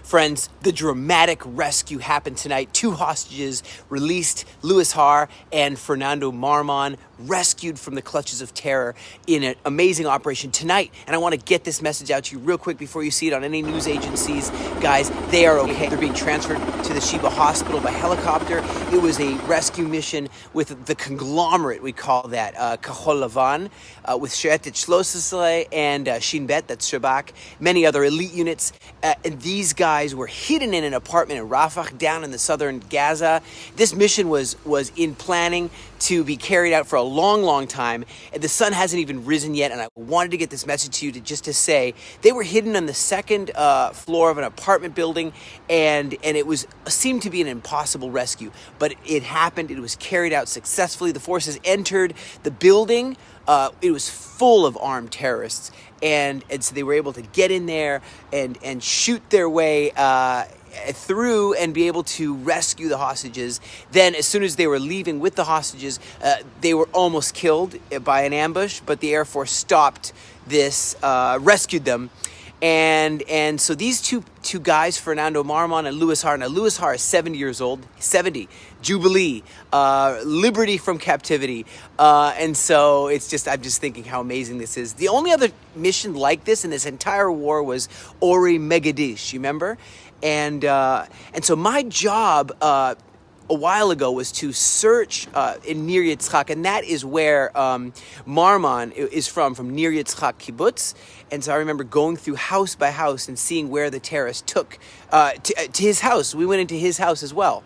Friends, the dramatic rescue happened tonight. 2 hostages released, Louis Har and Fernando Marmon, rescued from the clutches of terror in an amazing operation tonight. And I want to get this message out to you real quick before you see it on any news agencies. Guys, they are okay. They're being transferred to the Sheba Hospital by helicopter. It was a rescue mission with the conglomerate, we call that, Kahol Lavan, with Sheretet Shlosesle and Shin Bet, that's Shabak, many other elite units. And these guys were hidden in an apartment in Rafah, down in the southern Gaza. This mission was in planning to be carried out for a long time, and the sun hasn't even risen yet. And I wanted to get this message to you to say they were hidden on the second floor of an apartment building, and it seemed to be an impossible rescue, but it happened. It was carried out successfully. The forces entered the building. It was full of armed terrorists, and so they were able to get in there and shoot their way through and be able to rescue the hostages. Then as soon as they were leaving with the hostages, they were almost killed by an ambush, but the Air Force stopped this, rescued them. And so these two guys, Fernando Marmon and Louis Har. Now, Louis Har is 70 years old, 70, Jubilee, liberty from captivity. And so I'm just thinking how amazing this is. The only other mission like this in this entire war was Ori Megadish, you remember? And so my job a while ago was to search in Nir Yitzchak, and that is where Marmon is from Nir Yitzchak kibbutz. And so I remember going through house by house and seeing where the terrorists took to his house. We went into his house as well,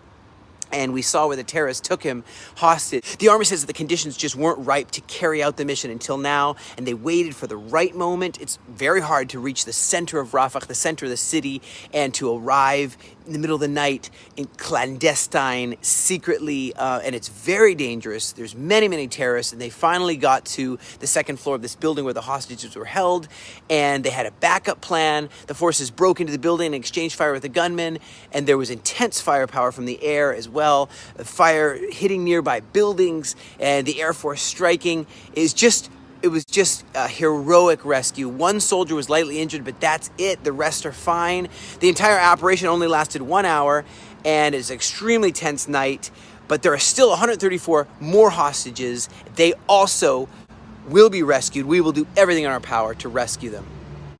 and we saw where the terrorists took him hostage. The army says that the conditions just weren't ripe to carry out the mission until now, and they waited for the right moment. It's very hard to reach the center of Rafah, the center of the city, and to arrive in the middle of the night in clandestine, secretly, and it's very dangerous. There's many terrorists, and they finally got to the second floor of this building where the hostages were held, and they had a backup plan. The forces broke into the building and exchanged fire with the gunmen, and there was intense firepower from the air as well. Fire hitting nearby buildings, and the Air Force striking. It was just a heroic rescue. 1 soldier was lightly injured, but that's it. The rest are fine. The entire operation only lasted 1 hour, and it's an extremely tense night, but there are still 134 more hostages. They also will be rescued. We will do everything in our power to rescue them.